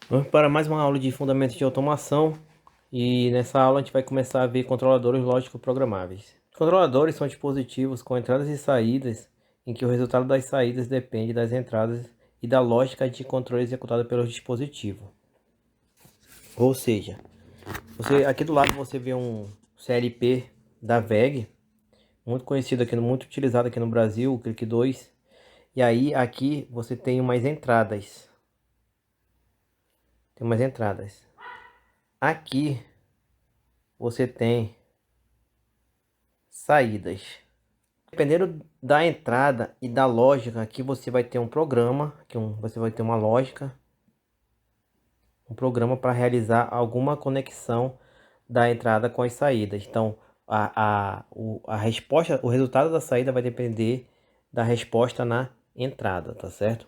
Vamos para mais uma aula de fundamentos de automação e nessa aula a gente vai começar a ver controladores lógicos programáveis. Controladores são dispositivos com entradas e saídas em que o resultado das saídas depende das entradas e da lógica de controle executada pelo dispositivo. Ou seja, aqui do lado você vê um CLP da VEG, muito conhecido aqui, muito utilizado aqui no Brasil, o Click 2. E aí aqui você tem umas entradas. Aqui você tem saídas. Dependendo da entrada e da lógica, aqui você vai ter um programa, você vai ter uma lógica, um programa para realizar alguma conexão da entrada com as saídas. Então, a resposta, o resultado da saída vai depender da resposta na entrada, tá certo?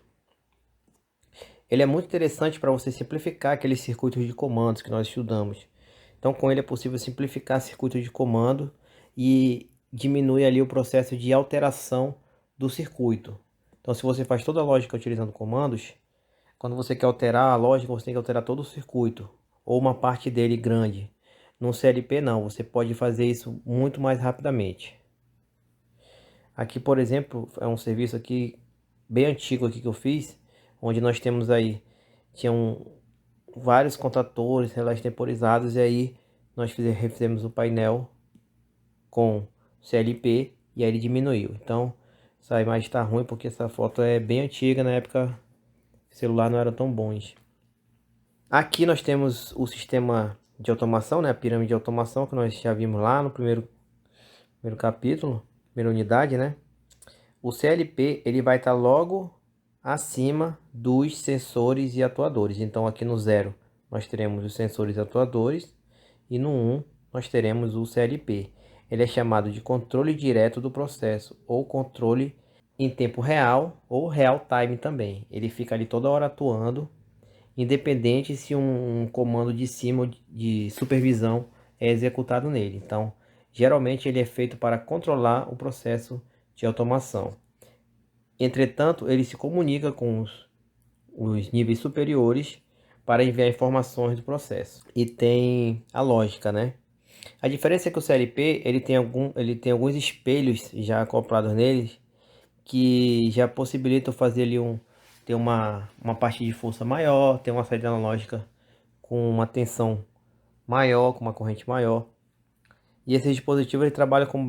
Ele é muito interessante para você simplificar aqueles circuitos de comandos que nós estudamos. Então, com ele é possível simplificar circuitos de comando e diminui ali o processo de alteração do circuito. Então, se você faz toda a lógica utilizando comandos, quando você quer alterar a lógica, você tem que alterar todo o circuito ou uma parte dele grande. No CLP não, você pode fazer isso muito mais rapidamente. Aqui, por exemplo, é um serviço aqui bem antigo aqui que eu fiz, onde nós temos aí tinham vários contadores, relés temporizados, e aí nós refizemos o painel com CLP e aí ele diminuiu. Então essa imagem está ruim porque essa foto é bem antiga, na época o celular não era tão bons. Aqui nós temos o sistema de automação, né, a pirâmide de automação que nós já vimos lá no primeiro capítulo, primeira unidade, né? O CLP ele vai estar logo acima dos sensores e atuadores. Então aqui no 0 nós teremos os sensores e atuadores e no 1 nós teremos o CLP. Ele é chamado de controle direto do processo ou controle em tempo real ou real time também. Ele fica ali toda hora atuando, independente se um comando de cima de supervisão é executado nele. Então, geralmente ele é feito para controlar o processo de automação. Entretanto, ele se comunica com os níveis superiores para enviar informações do processo. E tem a lógica, né? A diferença é que o CLP ele tem alguns espelhos já acoplados neles que já possibilitam fazer ali ter uma parte de força maior, ter uma saída analógica com uma tensão maior, com uma corrente maior. E esse dispositivo ele trabalha com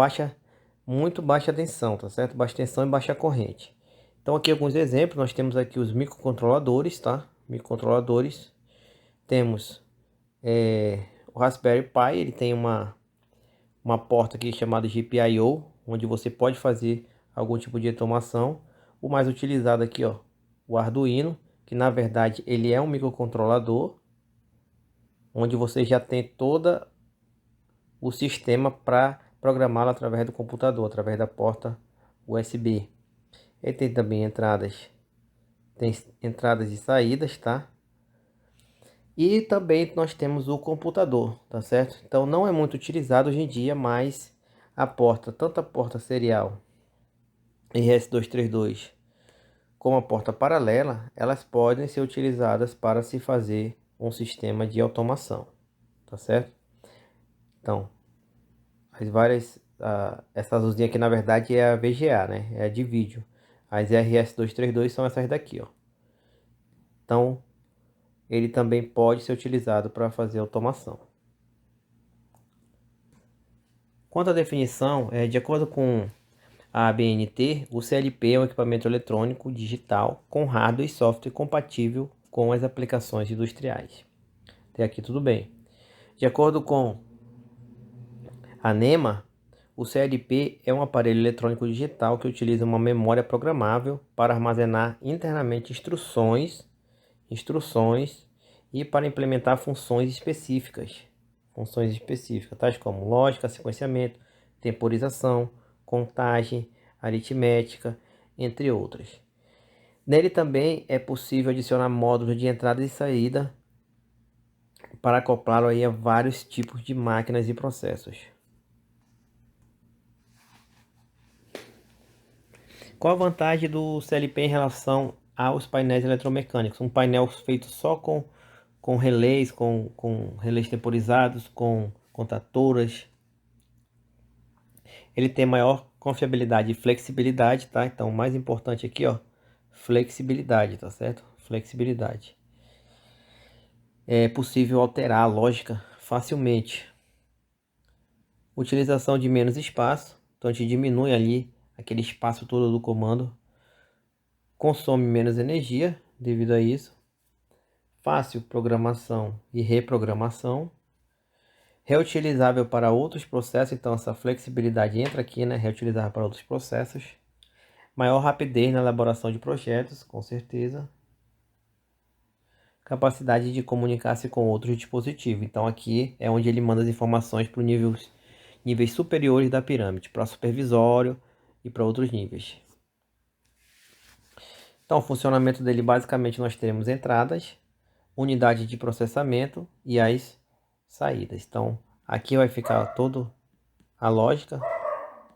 muito baixa tensão, tá certo? Baixa tensão e baixa corrente. Então aqui alguns exemplos, nós temos aqui os microcontroladores, tá? Microcontroladores. Temos o Raspberry Pi, ele tem uma porta aqui chamada GPIO, onde você pode fazer algum tipo de automação. O mais utilizado aqui, ó, o Arduino, que na verdade ele é um microcontrolador, onde você já tem todo o sistema para programá-lo através do computador, através da porta USB. Ele tem também tem entradas e saídas, tá? E também nós temos o computador, tá certo? Então não é muito utilizado hoje em dia, mas tanto a porta serial RS-232 como a porta paralela, elas podem ser utilizadas para se fazer um sistema de automação, tá certo? Então, essa azulzinha aqui na verdade é a VGA, né? É a de vídeo. As RS-232 são essas daqui, ó. Então, ele também pode ser utilizado para fazer automação. Quanto à definição, de acordo com a ABNT, o CLP é um equipamento eletrônico digital com hardware e software compatível com as aplicações industriais. Até aqui tudo bem. De acordo com a NEMA, o CLP é um aparelho eletrônico digital que utiliza uma memória programável para armazenar internamente instruções e para implementar funções específicas, tais como lógica, sequenciamento, temporização, contagem, aritmética, entre outras. Nele também é possível adicionar módulos de entrada e saída para acoplá-lo aí a vários tipos de máquinas e processos. Qual a vantagem do CLP em relação aos painéis eletromecânicos? Um painel feito só com com relés, com relés temporizados, com contatoras. Ele tem maior confiabilidade e flexibilidade, tá? Então, o mais importante aqui, ó, flexibilidade, tá certo? Flexibilidade. É possível alterar a lógica facilmente. Utilização de menos espaço, então a gente diminui ali aquele espaço todo do comando. Consome menos energia devido a isso. Fácil programação e reprogramação. Reutilizável para outros processos, então essa flexibilidade entra aqui, né? Reutilizável para outros processos. Maior rapidez na elaboração de projetos, com certeza. Capacidade de comunicar-se com outros dispositivos. Então aqui é onde ele manda as informações para os níveis superiores da pirâmide, para supervisório e para outros níveis. Então o funcionamento dele basicamente nós teremos entradas, unidade de processamento e as saídas. Então aqui vai ficar toda a lógica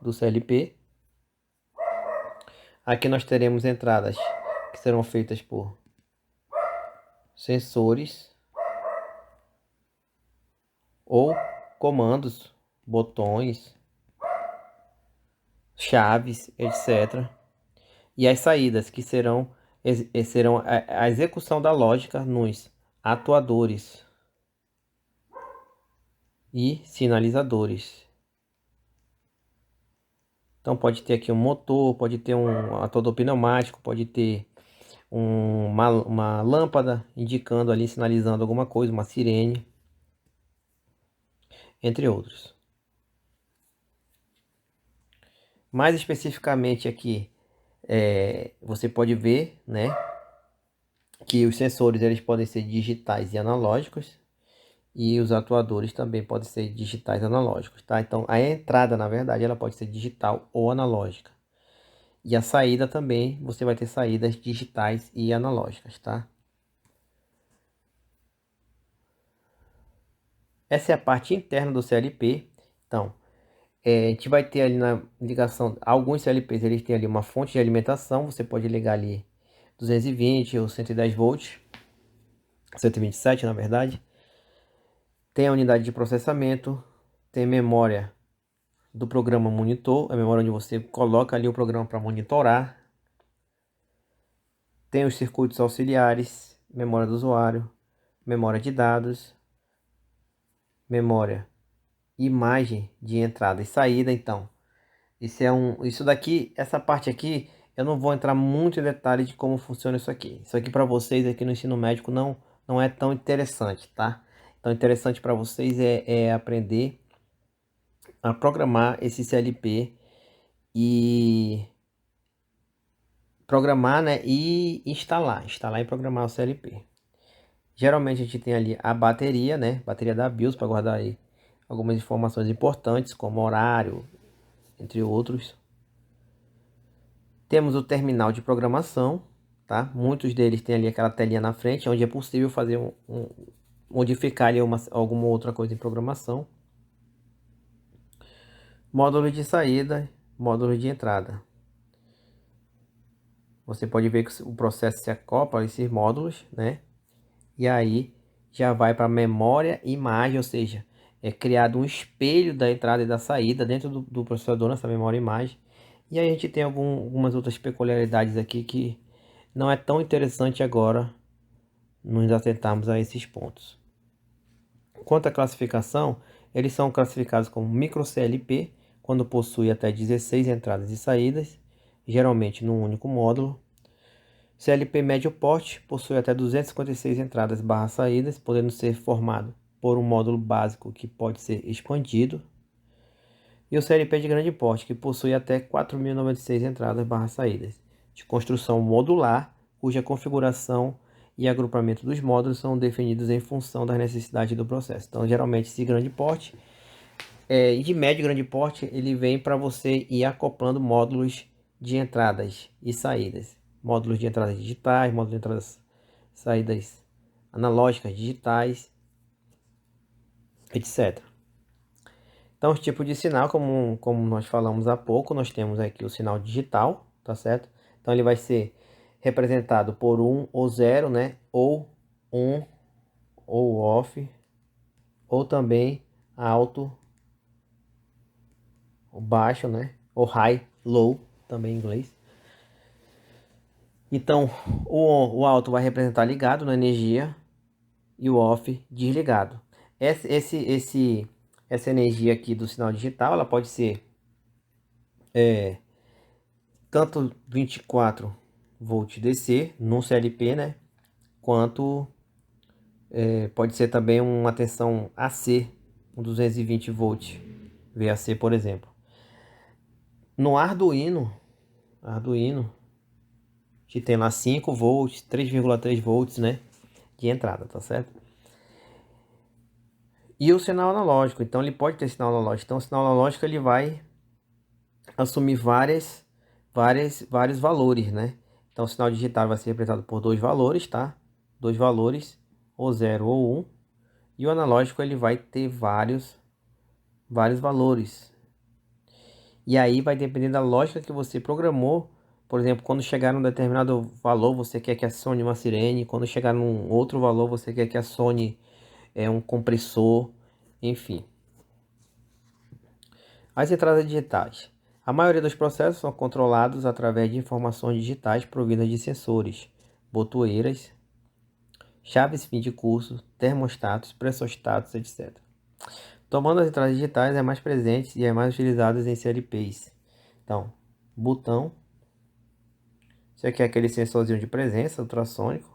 do CLP. Aqui nós teremos entradas que serão feitas por sensores ou comandos, botões, chaves, etc. E as saídas que serão a execução da lógica nos atuadores e sinalizadores. Então pode ter aqui um motor, pode ter um atuador pneumático, pode ter uma lâmpada indicando ali, sinalizando alguma coisa, uma sirene, entre outros. Mais especificamente aqui, você pode ver, né, que os sensores eles podem ser digitais e analógicos. E os atuadores também podem ser digitais e analógicos, tá? Então, a entrada, na verdade, ela pode ser digital ou analógica. E a saída também, você vai ter saídas digitais e analógicas, tá? Essa é a parte interna do CLP. Então, a gente vai ter ali na ligação, alguns CLPs, eles têm ali uma fonte de alimentação. Você pode ligar ali 220 ou 110 volts, 127 na verdade. Tem a unidade de processamento, tem memória do programa monitor, a memória onde você coloca ali o programa para monitorar. Tem os circuitos auxiliares, memória do usuário, memória de dados, memória, imagem de entrada e saída. Então, isso daqui, essa parte aqui, eu não vou entrar muito em detalhe de como funciona isso aqui. Isso aqui para vocês aqui no ensino médico não é tão interessante, tá? Então, interessante para vocês é aprender a programar esse CLP e programar, né, e instalar e programar o CLP. Geralmente a gente tem ali a bateria, né, bateria da BIOS para guardar aí algumas informações importantes, como horário, entre outros. Temos o terminal de programação, tá? Muitos deles têm ali aquela telinha na frente, onde é possível fazer modificar ali alguma outra coisa em programação. Módulo de saída, módulo de entrada. Você pode ver que o processo se acopla a esses módulos, né? E aí já vai para memória e imagem, ou seja, é criado um espelho da entrada e da saída dentro do processador nessa memória e imagem. E aí a gente tem algumas outras peculiaridades aqui que não é tão interessante agora nos atentarmos a esses pontos. Quanto à classificação, eles são classificados como micro CLP quando possui até 16 entradas e saídas, geralmente num único módulo. CLP médio porte possui até 256 entradas barra saídas, podendo ser formado por um módulo básico que pode ser expandido. E o CLP de grande porte, que possui até 4.096 entradas barra saídas, de construção modular, cuja configuração e agrupamento dos módulos são definidos em função das necessidades do processo. Então, geralmente, esse grande porte e de médio e grande porte, ele vem para você ir acoplando módulos de entradas e saídas. Módulos de entradas digitais, módulos de entradas saídas analógicas digitais, etc. Então, os tipos de sinal, como nós falamos há pouco, nós temos aqui o sinal digital, tá certo? Então, ele vai ser representado por 1 ou 0, né? Ou 1 ou off, ou também alto, ou baixo, né? Ou high, low, também em inglês. Então, o alto vai representar ligado na energia e o off desligado. Essa energia aqui do sinal digital, ela pode ser tanto 24 volts DC no CLP, né? Quanto pode ser também uma tensão AC, um 220 volts VAC, por exemplo. No Arduino, que tem lá 5 volts, 3,3 volts, né? De entrada, tá certo? E o sinal analógico, então ele pode ter sinal analógico. Então o sinal analógico ele vai assumir vários valores, né? Então o sinal digital vai ser representado por dois valores, tá? Dois valores, ou 0 ou 1. E o analógico ele vai ter vários valores. E aí vai depender da lógica que você programou. Por exemplo, quando chegar num determinado valor, você quer que acione uma sirene. Quando chegar num outro valor, você quer que acione um compressor, enfim. As entradas digitais. A maioria dos processos são controlados através de informações digitais provindas de sensores, botoeiras, chaves fim de curso, termostatos, pressostatos, etc. Tomando as entradas digitais é mais presente e é mais utilizadas em CLPs. Então, botão. Isso aqui é aquele sensorzinho de presença ultrassônico.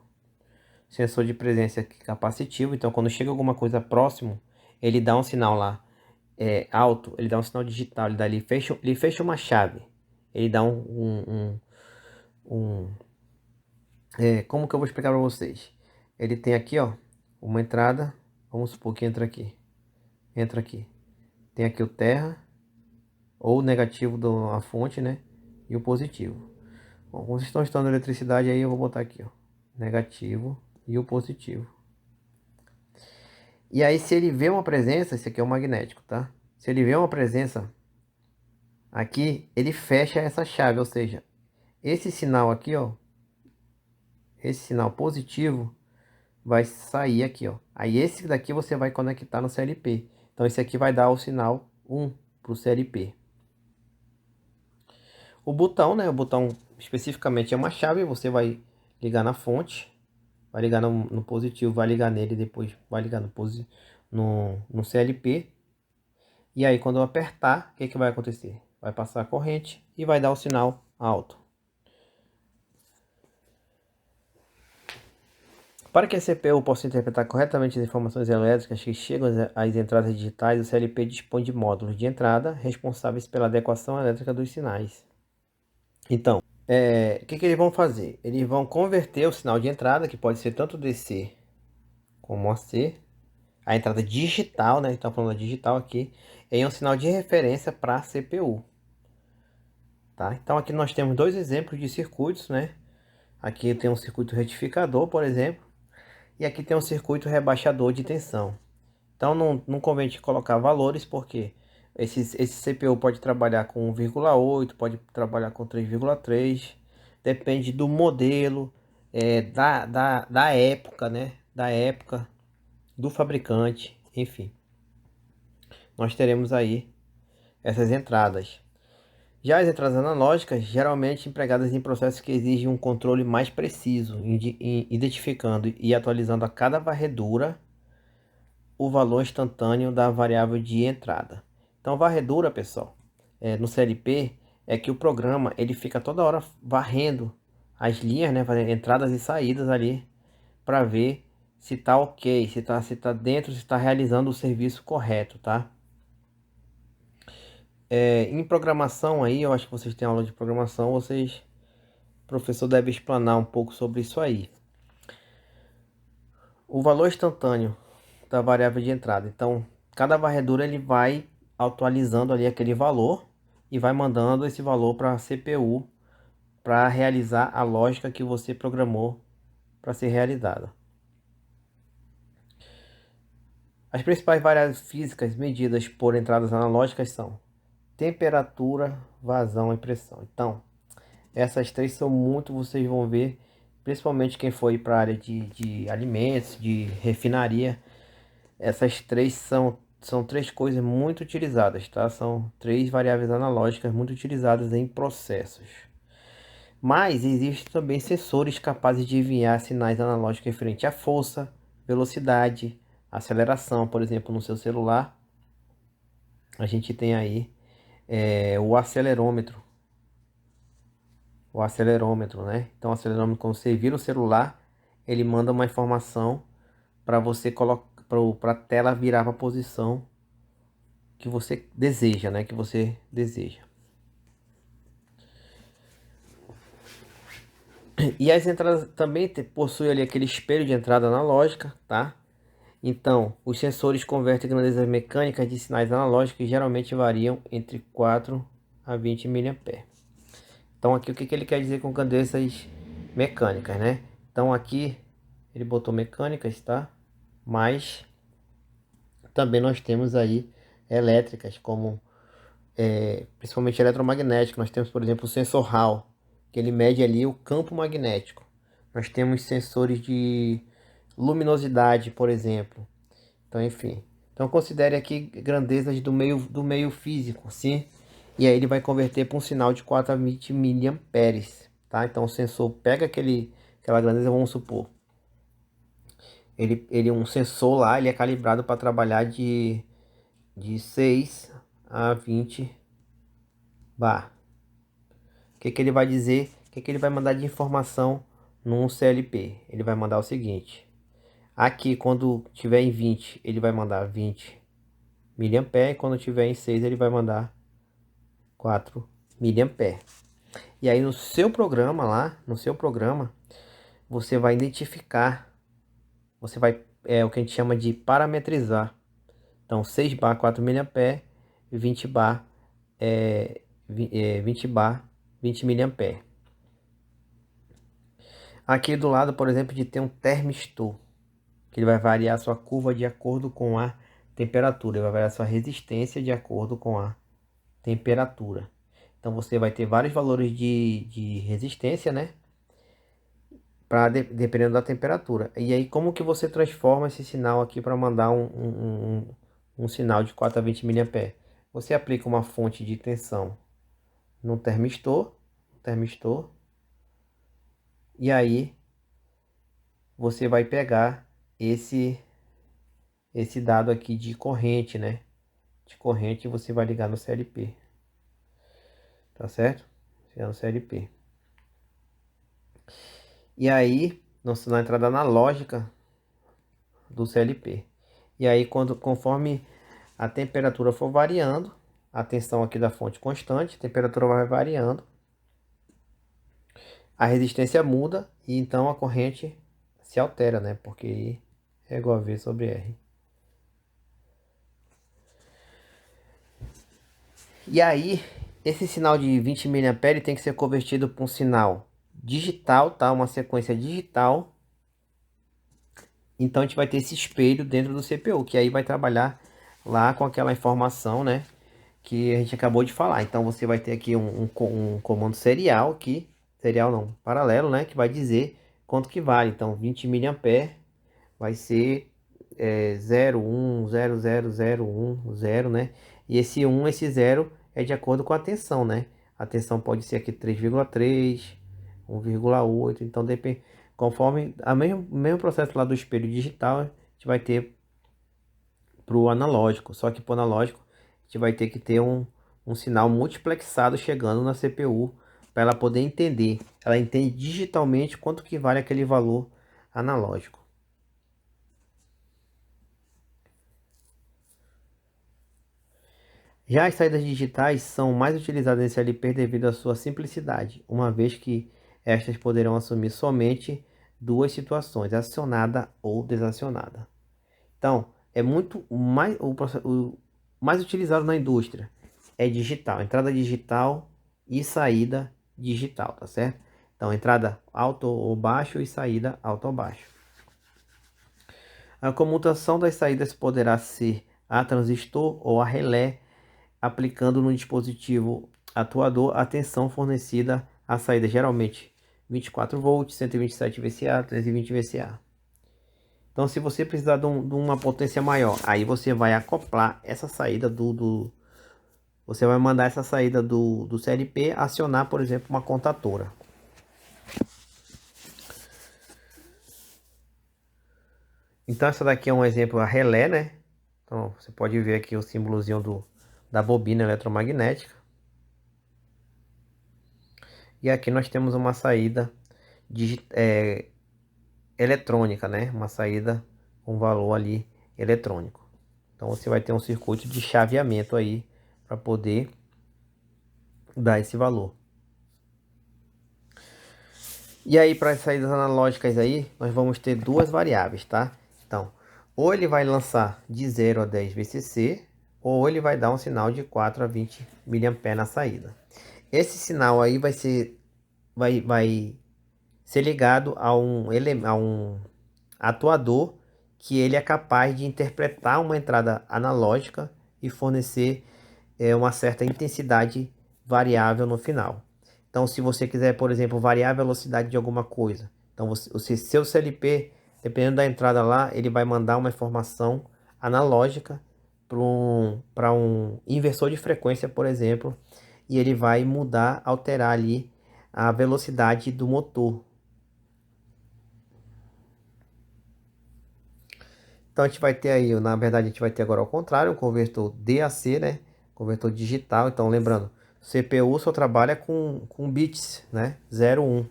Sensor de presença capacitivo. Então, quando chega alguma coisa próximo, ele dá um sinal lá alto. Ele dá um sinal digital. Ele fecha uma chave. Ele dá como que eu vou explicar para vocês? Ele tem aqui, ó, uma entrada. Vamos supor que entra aqui. Entra aqui. Tem aqui o terra, ou o negativo da fonte, né? E o positivo. Bom, como vocês estão estudando eletricidade aí, eu vou botar aqui, ó. Negativo e o positivo. E aí, se ele vê uma presença, esse aqui é o magnético, tá? Se ele vê uma presença aqui, ele fecha essa chave, ou seja, esse sinal aqui, ó. Esse sinal positivo vai sair aqui, ó. Aí esse daqui você vai conectar no CLP. Então esse aqui vai dar o sinal 1 para o CLP. O botão, né? O botão especificamente é uma chave. Você vai ligar na fonte, vai ligar no positivo, vai ligar nele, depois vai ligar no CLP. E aí quando eu apertar, o que vai acontecer? Vai passar a corrente e vai dar o sinal alto. Para que a CPU possa interpretar corretamente as informações elétricas que chegam às entradas digitais, o CLP dispõe de módulos de entrada responsáveis pela adequação elétrica dos sinais. Então, o que eles vão fazer? Eles vão converter o sinal de entrada, que pode ser tanto DC como AC, a entrada digital, né? Estamos falando digital aqui, em um sinal de referência para a CPU. Tá? Então aqui nós temos dois exemplos de circuitos, né? Aqui tem um circuito retificador, por exemplo, e aqui tem um circuito rebaixador de tensão. Então não convém te colocar valores, porque esse CPU pode trabalhar com 1,8, pode trabalhar com 3,3, depende do modelo, da época, né? Da época, do fabricante, enfim. Nós teremos aí essas entradas. Já as entradas analógicas, geralmente empregadas em processos que exigem um controle mais preciso, identificando e atualizando a cada varredura o valor instantâneo da variável de entrada. Então, varredura, pessoal, no CLP, é que o programa ele fica toda hora varrendo as linhas, né, fazendo entradas e saídas ali, para ver se tá ok, se tá dentro, se está realizando o serviço correto, tá? Em programação aí, eu acho que vocês têm aula de programação, o professor deve explanar um pouco sobre isso aí. O valor instantâneo da variável de entrada. Então, cada varredura ele vai atualizando ali aquele valor e vai mandando esse valor para a CPU para realizar a lógica que você programou para ser realizada. As principais variáveis físicas medidas por entradas analógicas são temperatura, vazão e pressão. Então, essas três são muito, vocês vão ver principalmente quem foi para a área de alimentos, de refinaria, essas três são três coisas muito utilizadas, tá? São três variáveis analógicas muito utilizadas em processos. Mas existem também sensores capazes de enviar sinais analógicos referentes à força, velocidade, aceleração. Por exemplo, no seu celular, a gente tem aí o acelerômetro. O acelerômetro, né? Então, o acelerômetro, quando você vira o celular, ele manda uma informação para você colocar para a tela virar para a posição que você deseja, né? Que você deseja. E as entradas também possuem ali aquele espelho de entrada analógica, tá? Então, os sensores convertem grandezas mecânicas de sinais analógicos que geralmente variam entre 4 a 20 mA. Então, aqui o que ele quer dizer com grandezas mecânicas, né? Então, aqui ele botou mecânicas, tá? Mas também nós temos aí elétricas, como principalmente eletromagnético. Nós temos, por exemplo, o sensor Hall, que ele mede ali o campo magnético. Nós temos sensores de luminosidade, por exemplo. Então, enfim. Então, considere aqui grandezas do meio físico, sim? E aí ele vai converter para um sinal de 4 a 20 miliamperes, tá? Então, o sensor pega aquela grandeza, vamos supor. Um sensor lá, ele é calibrado para trabalhar de 6 a 20 bar. O que ele vai dizer? O que ele vai mandar de informação num CLP? Ele vai mandar o seguinte. Aqui, quando tiver em 20, ele vai mandar 20 miliampere. Quando tiver em 6, ele vai mandar 4 miliampere. E aí, no seu programa lá, você vai identificar, você vai, o que a gente chama de parametrizar. Então, 6 bar, 4 miliampere, 20 bar, 20 bar, 20 miliampere. Aqui do lado, por exemplo, de ter um termistor, que ele vai variar a sua curva de acordo com a temperatura, ele vai variar a sua resistência de acordo com a temperatura. Então você vai ter vários valores de resistência, né? Dependendo da temperatura. E aí como que você transforma esse sinal aqui para mandar um sinal de 4 a 20 mA? Você aplica uma fonte de tensão no termistor, e aí você vai pegar esse dado aqui de corrente, né? De corrente, você vai ligar no CLP. Tá certo? No CLP. E aí, na entrada analógica do CLP. E aí, conforme a temperatura for variando, a tensão aqui da fonte constante, a temperatura vai variando, a resistência muda e então a corrente se altera, né? Porque I é igual a V sobre R. E aí, esse sinal de 20 mA tem que ser convertido para um sinal digital, tá? Uma sequência digital. Então a gente vai ter esse espelho dentro do CPU, que aí vai trabalhar lá com aquela informação, né? Que a gente acabou de falar. Então você vai ter aqui um comando serial aqui, serial não, paralelo, né? Que vai dizer quanto que vale. Então 20 mA vai ser 0, 1, 0, 0, 0, 1, 0, né? E esse 1, esse 0 é de acordo com a tensão, né? A tensão pode ser aqui 3,3, 1,8, então depende, conforme o mesmo processo lá do espelho digital, a gente vai ter para o analógico, só que para o analógico a gente vai ter que ter um sinal multiplexado chegando na CPU para ela poder entender. Ela entende digitalmente quanto que vale aquele valor analógico. Já as saídas digitais são mais utilizadas nesse LP devido à sua simplicidade, uma vez que estas poderão assumir somente duas situações, acionada ou desacionada. Então, é muito mais o mais utilizado na indústria é digital, entrada digital e saída digital, tá certo? Então, entrada alto ou baixo e saída alto ou baixo. A comutação das saídas poderá ser a transistor ou a relé, aplicando no dispositivo atuador a tensão fornecida à saída, geralmente 24 volts, 127 VCA, 320 VCA. Então, se você precisar de uma potência maior, aí você vai acoplar essa saída você vai mandar essa saída do CLP acionar, por exemplo, uma contatora. Então, essa daqui é um exemplo a relé, né? Então, você pode ver aqui o símbolozinho da bobina eletromagnética. E aqui nós temos uma saída eletrônica, né? Uma saída com valor ali eletrônico. Então você vai ter um circuito de chaveamento aí para poder dar esse valor. E aí para as saídas analógicas aí, nós vamos ter duas variáveis, tá? Então, ou ele vai lançar de 0 a 10 VCC, ou ele vai dar um sinal de 4 a 20 mA na saída. Esse sinal aí vai ser ligado a um atuador que ele é capaz de interpretar uma entrada analógica e fornecer uma certa intensidade variável no final. Então, se você quiser, por exemplo, variar a velocidade de alguma coisa, então seu CLP, dependendo da entrada lá, ele vai mandar uma informação analógica para um inversor de frequência, por exemplo, e ele vai mudar, alterar ali a velocidade do motor. Então a gente vai ter aí, na verdade a gente vai ter agora ao contrário, um conversor DAC, né? Conversor digital. Então lembrando, CPU só trabalha com bits, né? 0, 1.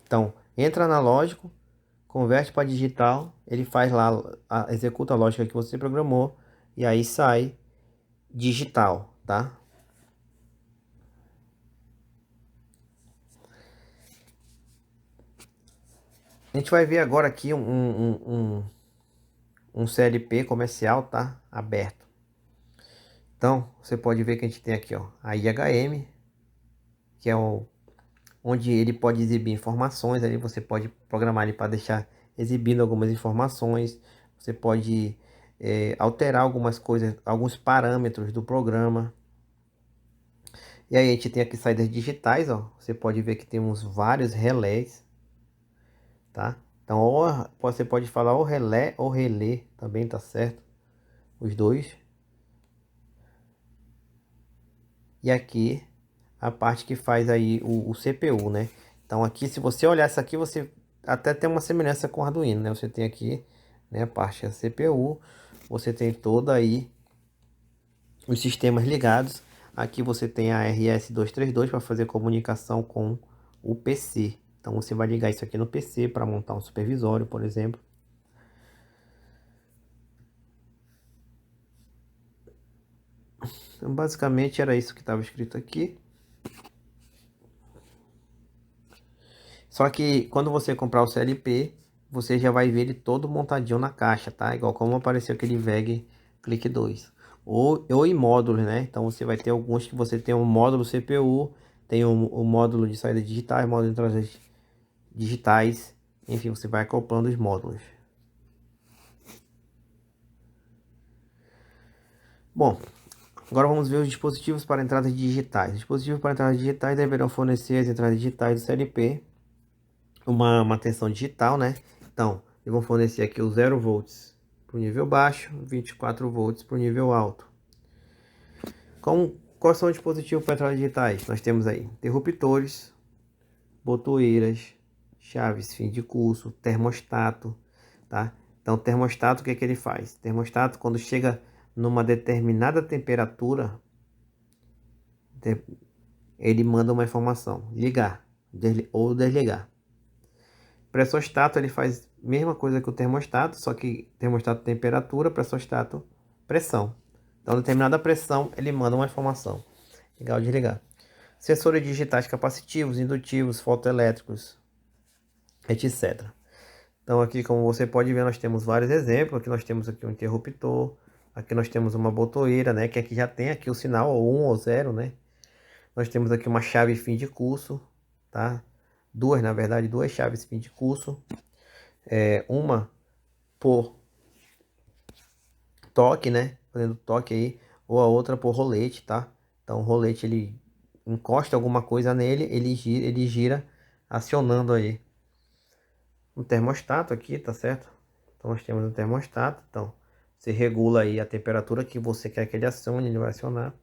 Então entra analógico, converte para digital, ele faz lá, executa a lógica que você programou e aí sai digital, tá? A gente vai ver agora aqui um CLP comercial, tá? Aberto. Então, você pode ver que a gente tem aqui, ó, a IHM, que é onde ele pode exibir informações. Ali você pode programar ele para deixar exibindo algumas informações. Você pode alterar algumas coisas, alguns parâmetros do programa. E aí a gente tem aqui saídas digitais, ó. Você pode ver que temos vários relés, tá? Então, você pode falar ou relé ou relé, também tá certo, os dois. E aqui a parte que faz aí o CPU, né? Então aqui, se você olhar isso aqui, você até tem uma semelhança com o Arduino, né? Você tem aqui, né, a parte da CPU, você tem toda aí os sistemas ligados. Aqui você tem a RS-232 para fazer comunicação com o PC. Então você vai ligar isso aqui no PC para montar um supervisório, por exemplo. Então basicamente era isso que estava escrito aqui. Só que quando você comprar o CLP, você já vai ver ele todo montadinho na caixa, tá? Igual como apareceu aquele VEG Click 2. Ou em módulos, né? Então você vai ter alguns que você tem um módulo CPU, tem o módulo de saída digitais, módulo de entradas digitais. Enfim, você vai acoplando os módulos. Bom, agora vamos ver os dispositivos para entradas digitais. Os dispositivos para entradas digitais deverão fornecer as entradas digitais do CLP, uma tensão digital, né? Então, eu vou fornecer aqui o 0 volts para o nível baixo, 24 volts para o nível alto. Quais são os dispositivos para entradas digitais? Nós temos aí interruptores, botoeiras, chaves fim de curso, termostato, tá? Então, o termostato, o que é que ele faz? O termostato, quando chega numa determinada temperatura, ele manda uma informação, ligar ou desligar. Pressostato, ele faz a mesma coisa que o termostato, só que termostato temperatura, pressostato pressão. Então, determinada pressão, ele manda uma informação, ligar ou desligar. Sensores digitais capacitivos, indutivos, fotoelétricos, etc. Então, aqui, como você pode ver, nós temos vários exemplos. Aqui nós temos aqui um interruptor, aqui nós temos uma botoeira, né, que aqui já tem aqui o sinal, ou 1 ou 0, né. Nós temos aqui uma chave fim de curso, tá? Na verdade, duas chaves fim de curso. Uma por toque, né? Fazendo toque aí, ou a outra por rolete, tá? Então o rolete ele encosta alguma coisa nele, ele gira acionando aí um termostato aqui, tá certo? Então nós temos um termostato, então você regula aí a temperatura que você quer que ele acione, ele vai acionar.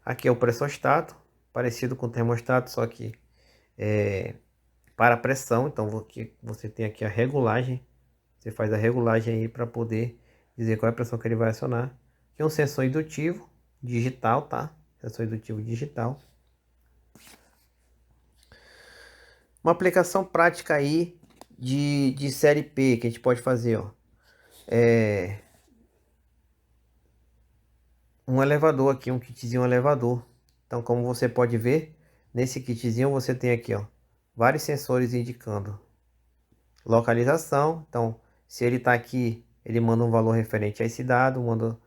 Aqui é o pressostato, parecido com o termostato, só que para pressão. Então você tem aqui a regulagem, você faz a regulagem aí para poder dizer qual é a pressão que ele vai acionar. Aqui é um sensor indutivo digital, tá? Sensor indutivo digital. Uma aplicação prática aí de série P que a gente pode fazer, ó. Um elevador aqui, um kitzinho elevador. Então, como você pode ver, nesse kitzinho você tem aqui, ó, vários sensores indicando localização. Então, se ele está aqui, ele manda um valor referente a esse dado, manda.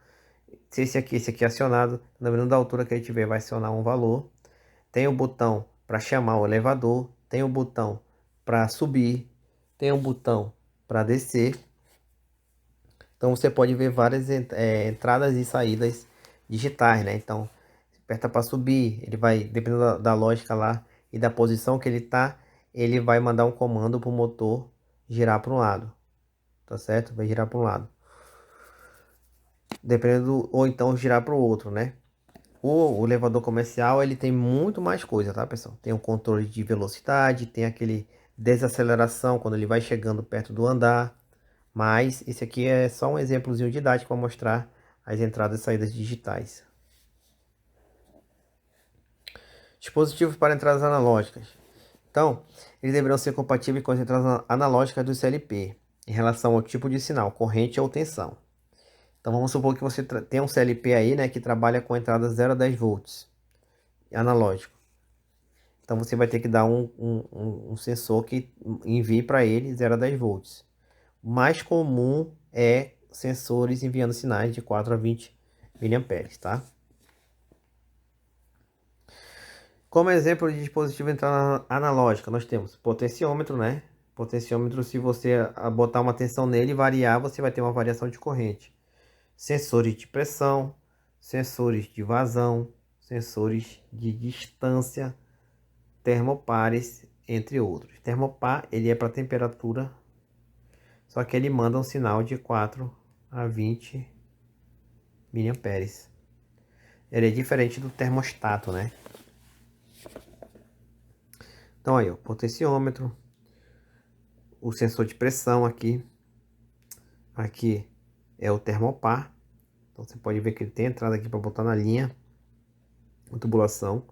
Se esse aqui é acionado, lembrando da altura que a gente vê, vai acionar um valor. Tem o botão para chamar o elevador, tem o botão para subir, tem um botão para descer. Então você pode ver várias entradas e saídas digitais, né? Então, aperta para subir, ele vai, dependendo da lógica lá e da posição que ele tá, ele vai mandar um comando para o motor girar para um lado, tá certo? Vai girar para um lado, dependendo, ou então girar para o outro, né? O elevador comercial, ele tem muito mais coisa, tá, pessoal? Tem o controle de velocidade, tem aquele desaceleração quando ele vai chegando perto do andar. Mas esse aqui é só um exemplozinho didático para mostrar as entradas e saídas digitais. Dispositivos para entradas analógicas. Então, eles deverão ser compatíveis com as entradas analógicas do CLP, em relação ao tipo de sinal, corrente ou tensão. Então, vamos supor que você tem um CLP aí, né, que trabalha com entrada 0 a 10 volts, analógico. Então, você vai ter que dar um sensor que envie para ele 0 a 10 volts. O mais comum é sensores enviando sinais de 4 a 20 miliamperes, tá? Como exemplo de dispositivo de entrada analógica, nós temos potenciômetro, né? Potenciômetro, se você botar uma tensão nele e variar, você vai ter uma variação de corrente. Sensores de pressão, sensores de vazão, sensores de distância, termopares, entre outros. Termopar, ele é para temperatura, só que ele manda um sinal de 4 a 20 miliamperes. Ele é diferente do termostato, né? Então aí, o potenciômetro, o sensor de pressão aqui. Aqui é o termopar. Então você pode ver que ele tem entrada aqui para botar na linha, a tubulação.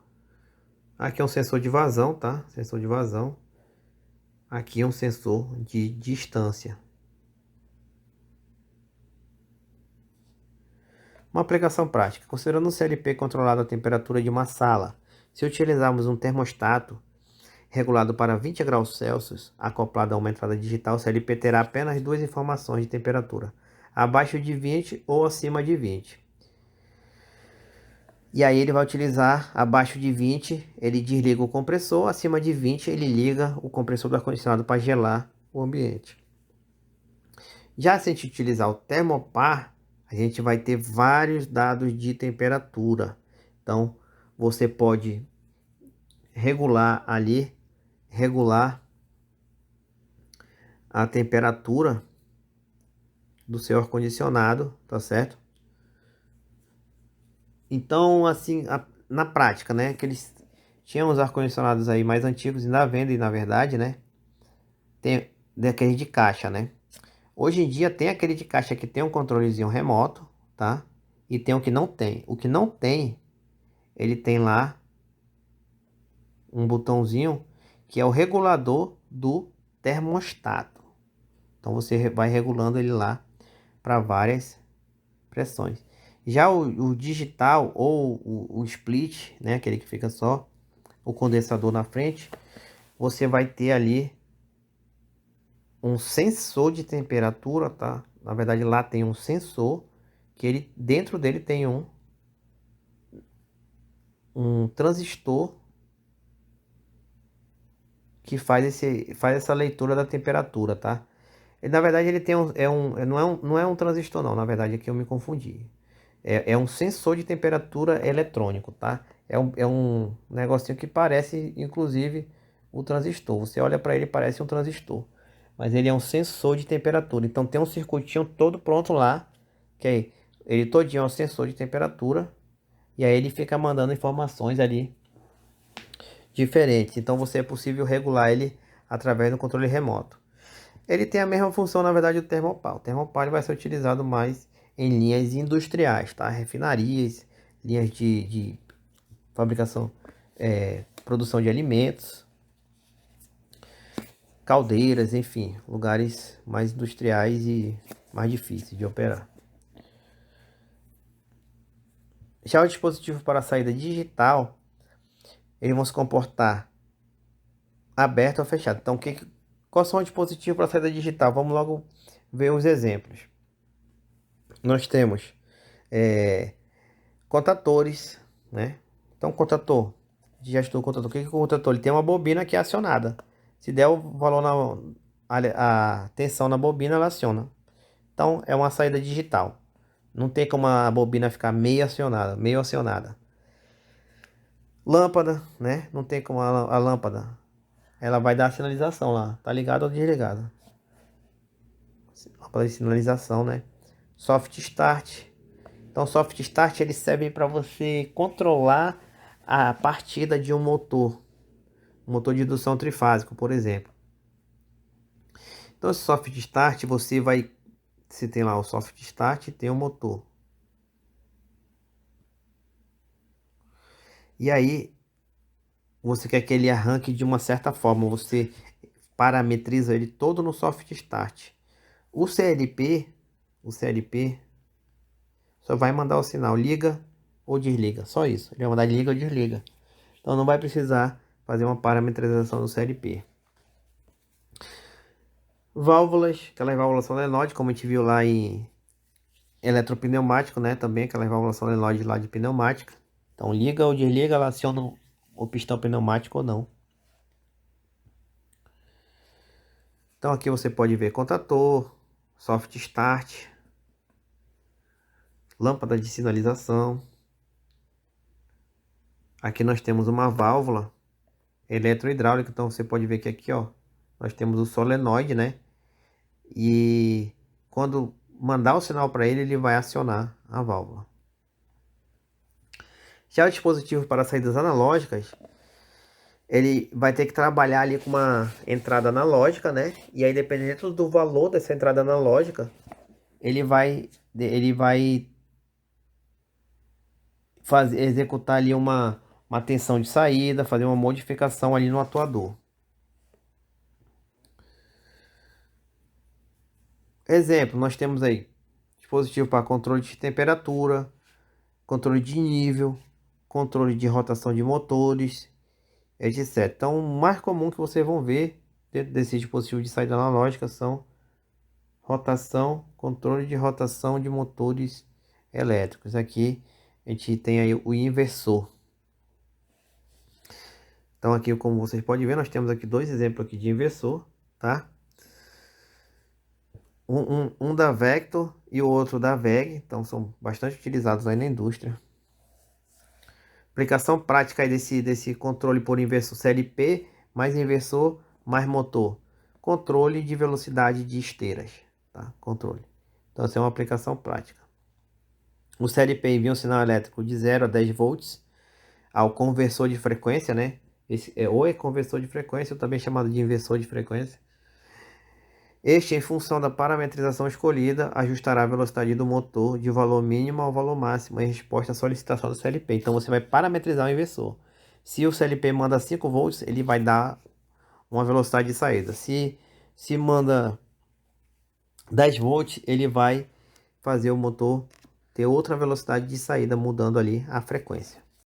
Aqui é um sensor de vazão, tá? Sensor de vazão. Aqui é um sensor de distância. Uma aplicação prática. Considerando um CLP controlado a temperatura de uma sala, se utilizarmos um termostato regulado para 20 graus Celsius, acoplado a uma entrada digital, o CLP terá apenas duas informações de temperatura, abaixo de 20 ou acima de 20. E aí ele vai utilizar abaixo de 20, ele desliga o compressor, acima de 20 ele liga o compressor do ar-condicionado para gelar o ambiente. Já se a gente utilizar o termopar, a gente vai ter vários dados de temperatura. Então, você pode regular ali, regular a temperatura do seu ar-condicionado, tá certo? Então, assim, na prática, né, que eles tinham os ar-condicionados aí mais antigos, ainda vendem, na verdade, né? Tem daquele de caixa, né? Hoje em dia tem aquele de caixa que tem um controlezinho remoto, tá? E tem o que não tem. O que não tem, ele tem lá um botãozinho que é o regulador do termostato. Então você vai regulando ele lá para várias pressões. Já o digital ou o split, né, aquele que fica só o condensador na frente, você vai ter ali um sensor de temperatura, tá? Na verdade lá tem um sensor que ele dentro dele tem um transistor que faz essa leitura da temperatura, tá? E, na verdade ele tem não é um transistor não, na verdade aqui eu me confundi. É um sensor de temperatura eletrônico, tá? É um negocinho que parece inclusive o transistor. Você olha para ele, parece um transistor, mas ele é um sensor de temperatura. Então tem um circuitinho todo pronto lá, que aí ele todinho é um sensor de temperatura, e aí ele fica mandando informações ali diferentes. Então você é possível regular ele através do controle remoto. Ele tem a mesma função, na verdade, do termopar. O termopar ele vai ser utilizado mais em linhas industriais, tá? Refinarias, linhas de fabricação, produção de alimentos, caldeiras, enfim, lugares mais industriais e mais difíceis de operar. Já o dispositivo para saída digital, eles vão se comportar aberto ou fechado. Então, quais são os dispositivos para saída digital? Vamos logo ver os exemplos. Nós temos contatores, né? Então, contator, gestor contator. O que é o contator? Ele tem uma bobina que é acionada. Se der o valor a tensão na bobina, ela aciona. Então, é uma saída digital. Não tem como a bobina ficar meio acionada. Lâmpada, né? Não tem como a lâmpada. Ela vai dar a sinalização lá. Tá ligado ou desligado. Lâmpada de sinalização, né? Soft start. Então, soft start ele serve para você controlar a partida de um motor de indução trifásico, por exemplo. Então, esse soft start você vai, se tem lá o soft start, tem o motor. E aí você quer que ele arranque de uma certa forma, você parametriza ele todo no soft start. O CLP só vai mandar o sinal liga ou desliga, só isso. Ele vai mandar liga ou desliga. Então não vai precisar fazer uma parametrização do CLP. Válvulas, aquelas válvulas solenoide, como a gente viu lá em eletropneumático, né? Também aquelas válvulas solenoide lá de pneumática. Então liga ou desliga, ela aciona o pistão pneumático ou não. Então aqui você pode ver contator, soft start, lâmpada de sinalização. Aqui nós temos uma válvula eletrohidráulica, então você pode ver que aqui, ó, nós temos o solenoide, né? E quando mandar o sinal para ele, ele vai acionar a válvula. Já o dispositivo para saídas analógicas, ele vai ter que trabalhar ali com uma entrada analógica, né? E aí, dependendo do valor dessa entrada analógica, ele vai executar ali uma tensão de saída, fazer uma modificação ali no atuador. Exemplo, nós temos aí dispositivo para controle de temperatura, controle de nível, controle de rotação de motores, etc. Então, o mais comum que vocês vão ver dentro desse dispositivo de saída analógica são rotação, controle de rotação de motores elétricos. Aqui a gente tem aí o inversor. Então aqui, como vocês podem ver, nós temos aqui dois exemplos aqui de inversor, tá? Um da Vector e o outro da VEG, então são bastante utilizados aí na indústria. Aplicação prática aí desse controle por inversor CLP, mais inversor, mais motor. Controle de velocidade de esteiras, tá? Controle. Então essa é uma aplicação prática. O CLP envia um sinal elétrico de 0 a 10 volts ao conversor de frequência, né? Esse ou é conversor de frequência, ou também chamado de inversor de frequência. Este, em função da parametrização escolhida, ajustará a velocidade do motor de valor mínimo ao valor máximo em resposta à solicitação do CLP. Então você vai parametrizar o inversor. Se o CLP manda 5 volts, ele vai dar uma velocidade de saída. Se manda 10 volts, ele vai fazer o motor ter outra velocidade de saída, mudando ali a frequência.